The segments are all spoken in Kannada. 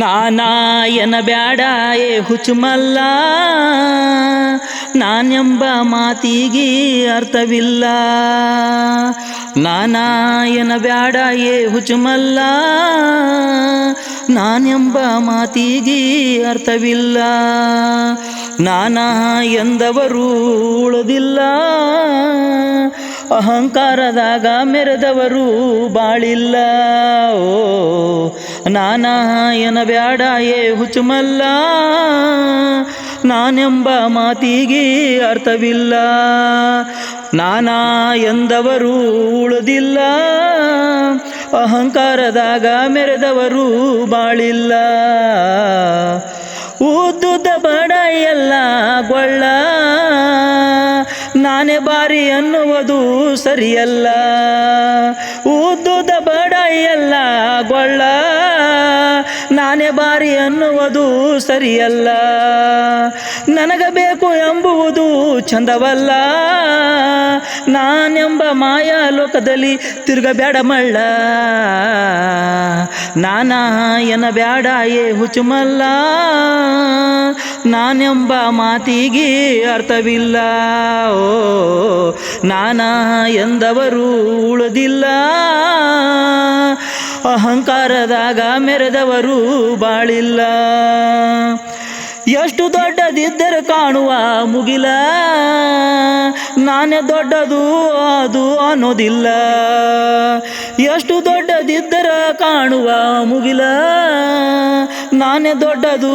ನಾನಾಯನ ಬ್ಯಾಡ ಏ ಹುಚ್ಚುಮಲ್ಲ, ನಾನೆಂಬ ಮಾತಿಗೆ ಅರ್ಥವಿಲ್ಲ. ನಾನಾಯನ ಬ್ಯಾಡ ಏ ಹುಚ್ಚುಮಲ್ಲ, ನಾನೆಂಬ ಮಾತಿಗೆ ಅರ್ಥವಿಲ್ಲ. ನಾನಾ ಎಂದವರು ಉಳಿದಿಲ್ಲ, ಅಹಂಕಾರದಾಗ ಮೆರೆದವರು ಬಾಳಿಲ್ಲ. ಓ ನಾನಾ ಎನ ಬ್ಯಾಡ ಏ ಹುಚ್ಚುಮಲ್ಲ, ನಾನೆಂಬ ಮಾತಿಗೆ ಅರ್ಥವಿಲ್ಲ. ನಾನಾ ಎಂದವರು ಉಳಿದಿಲ್ಲ, ಅಹಂಕಾರದಾಗ ಮೆರೆದವರು ಬಾಳಿಲ್ಲ. ಉದ್ದುದ ಬಡ ಎಲ್ಲ ಗೊಳ್ಳ, ನಾನೇ ಬಾರಿ ಅನ್ನುವುದು ಸರಿಯಲ್ಲ. ಉದ್ದುದ ಬಡ ಎಲ್ಲ ಗೊಳ್ಳ, ನಾನೇ ಬಾರಿ ಅನ್ನುವುದು ಸರಿಯಲ್ಲ. ನನಗ ಬೇಕು ಎಂಬುವುದು ಚಂದವಲ್ಲ, ನಾನೆಂಬ ಮಾಯಾ ಲೋಕದಲ್ಲಿ ತಿರುಗಬೇಡ ಮಳ್ಳ. ನಾನಾ ಎನ ಬ್ಯಾಡ ಏ ಹುಚ್ಚುಮಲ್ಲ, ನಾನೆಂಬ ಮಾತಿಗೆ ಅರ್ಥವಿಲ್ಲ. ಓ ನಾನಾ ಎಂದವರು ಉಳಿದಿಲ್ಲ, ಅಹಂಕಾರದಾಗ ಮೆರೆದವರು ಬಾಳಿಲ್ಲ. ಎಷ್ಟು ದೊಡ್ಡದಿದ್ದರೆ ಕಾಣುವ ಮುಗಿಲ, ನಾನೇ ದೊಡ್ಡದು ಅದು ಅನ್ನೋದಿಲ್ಲ. ಎಷ್ಟು ದೊಡ್ಡದಿದ್ದರೆ ಕಾಣುವ ಮುಗಿಲ, ನಾನೇ ದೊಡ್ಡದು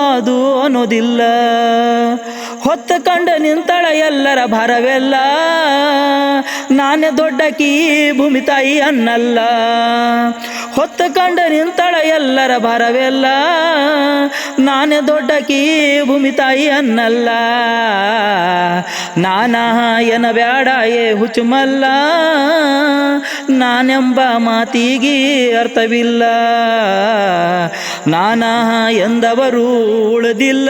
ಅದು ಅನ್ನೋದಿಲ್ಲ. ಹೊತ್ತ ಕಂಡ ನಿಂತಳ ಎಲ್ಲರ ಭಾರವೆಲ್ಲ, ನಾನೇ ದೊಡ್ಡಕಿ ಭೂಮಿ ತಾಯಿ ಅನ್ನಲ್ಲ. ಹೊತ್ತ ಕಂಡ ನಿಂತಳ ಎಲ್ಲರ ಭಾರವೆಲ್ಲ, ನಾನೇ ದೊಡ್ಡಕಿ ಭೂಮಿ ತಾಯಿ ಅನ್ನಲ್ಲ. ನಾನಾ ಎನ ಬ್ಯಾಡ ಏ ಹುಚ್ಚುಮಲ್ಲ, ನಾನೆಂಬ ಮಾತಿಗೆ ಅರ್ಥವಿಲ್ಲ. ನಾನಾ ಎಂದವರು ಉಳಿದಿಲ್ಲ,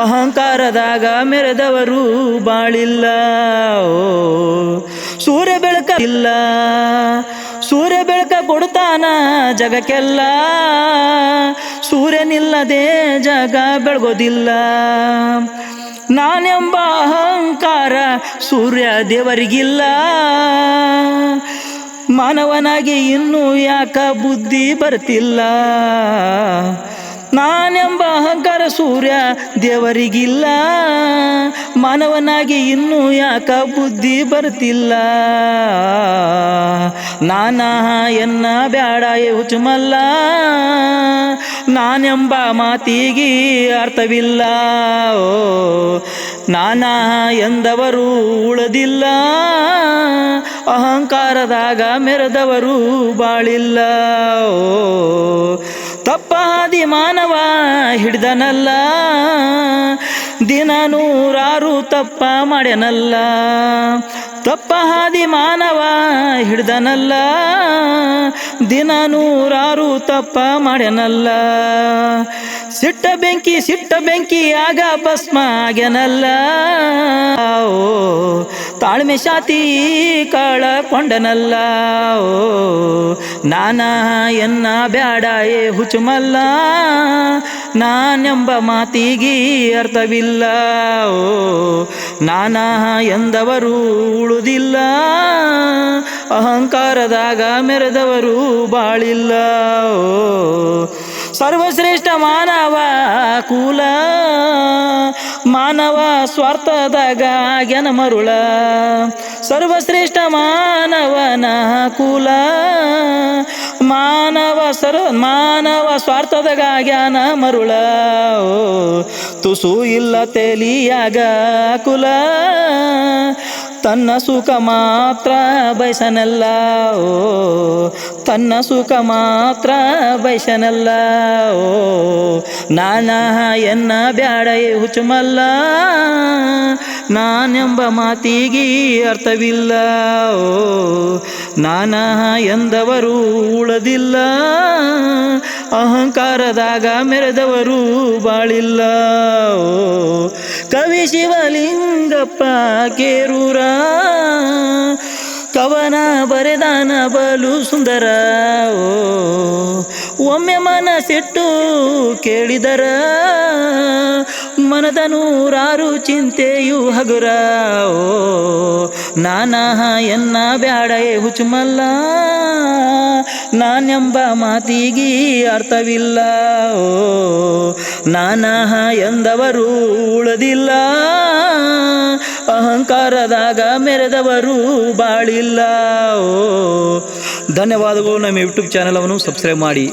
ಅಹಂಕಾರದಾಗ ಮೆರೆದವರು ಬಾಳಿಲ್ಲ. ಓ ಸೂರ್ಯ ಬೆಳಕ ಇಲ್ಲ, ಸೂರ್ಯ ಬೆಳಕ ಕೊಡ್ತಾನ ಜಗಕ್ಕೆಲ್ಲ, ಸೂರ್ಯನಿಲ್ಲದೆ ಜಗ ಬೆಳಗೋದಿಲ್ಲ. ನಾನೆಂಬ ಅಹಂಕಾರ ಸೂರ್ಯ ದೇವರಿಗಿಲ್ಲ, ಮಾನವನಾಗಿ ಇನ್ನೂ ಯಾಕ ಬುದ್ಧಿ ಬರ್ತಿಲ್ಲ. ನಾನೆಂಬ ಅಹಂಕಾರ ಸೂರ್ಯ ದೇವರಿಗಿಲ್ಲ, ಮಾನವನಾಗಿ ಇನ್ನೂ ಯಾಕ ಬುದ್ಧಿ ಬರ್ತಿಲ್ಲ. ನಾನಾ ಎನ್ನ ಬ್ಯಾಡ ಏ ಹುಚ್ಚುಮಲ್ಲ, ನಾನೆಂಬ ಮಾತಿಗೆ ಅರ್ಥವಿಲ್ಲ. ಓ ನಾನಾ ಎಂದವರು ಉಳಿದಿಲ್ಲ, ಅಹಂಕಾರದಾಗ ಮೆರೆದವರು ಬಾಳಿಲ್ಲ. ಓ ತಪ್ಪ ಹಾದಿ ಮಾನವ ಹಿಡ್ದನಲ್ಲ, ದಿನ ನೂರಾರು ತಪ್ಪ ಮಾಡ್ಯನಲ್ಲ. ತಪ್ಪ ಹಾದಿ ಮಾನವ ಹಿಡ್ದನಲ್ಲ, ದಿನ ನೂರಾರು ತಪ್ಪ ಮಾಡ್ಯನಲ್ಲ. ಸಿಟ್ಟ ಬೆಂಕಿ ಆಗ ಭಸ್ಮ ಆಗ್ಯನಲ್ಲ. ಓ ತಾಳ್ಮೆ ಶಾತಿ ಕಳಕೊಂಡನಲ್ಲ. ಓ ನಾನಾ ಎನ್ನ ಬ್ಯಾಡ ಏ ಹುಚ್ಚುಮಲ್ಲ, ನಾನೆಂಬ ಮಾತಿಗೆ ಅರ್ಥವಿಲ್ಲ. ಓ ನಾನಾ ಎಂದವರು ಉಳಿದಿಲ್ಲ, ಅಹಂಕಾರದಾಗ ಮೆರೆದವರು ಬಾಳಿಲ್ಲ. ಓ ಸರ್ವಶ್ರೇಷ್ಠ ಮಾನವ ಕುಲ, ಮಾನವ ಸ್ವಾರ್ಥದಾಗ ಆಗ್ಯನ ಮರುಳ. ಸರ್ವಶ್ರೇಷ್ಠ ಮಾನವನ ಕುಲ, ಮಾನವ ಸ್ವಾರ್ಥದಾಗ ಆಗ್ಯಾನ ಮರುಳ. ಓ ತುಸು ಇಲ್ಲ ತೆಲಿಯಾಗ ಕುಲ, ತನ್ನ ಸುಖ ಮಾತ್ರ ಬಯಸನಲ್ಲ. ಓ ತನ್ನ ಸುಖ ಮಾತ್ರ ಬಯಸನಲ್ಲ. ಓ ನಾನಾ ಎನ್ನ ಬ್ಯಾಡ ಏ ಹುಚ್ಚುಮಲ್ಲ, ನಾನೆಂಬ ಮಾತಿಗೆ ಅರ್ಥವಿಲ್ಲ. ಓ ನಾನಾ ಎಂದವರು ಉಳಿದಿಲ್ಲ, ಅಹಂಕಾರದಾಗ ಮೆರೆದವರು ಬಾಳಿಲ್ಲ. ಓ ಕವಿ ಶಿವಲಿಂಗಪ್ಪ ಕೇರೂರ, ಕವನ ಬರೆದಾನ ಬಲು ಸುಂದರ. ಓ ಒಮ್ಮೆ ಮನಸ್ಸಿಟ್ಟು ಕೇಳಿದರ ಮನದ ನೂರಾರು ಚಿಂತೆಯು ಹಗುರ. ಓ ನಾನಹ ಎನ್ನ ಬ್ಯಾಡಯೇ ಹುಚ್ಚುಮಲ್ಲ, ನಾನೆಂಬ ಮಾತಿಗೆ ಅರ್ಥವಿಲ್ಲ. ಓ ನಾನಹ ಎಂದವರು ಉಳದಿಲ್ಲ, ಅಹಂಕಾರದಾಗ ಮೆರೆದವರು ಬಾಳಿಲ್ಲ. ಓ ಧನ್ಯವಾದಗಳು. ನಮ್ಮ ಯೂಟ್ಯೂಬ್ ಚಾನಲ್ ಅನ್ನು ಸಬ್ಸ್ಕ್ರೈಬ್ ಮಾಡಿ.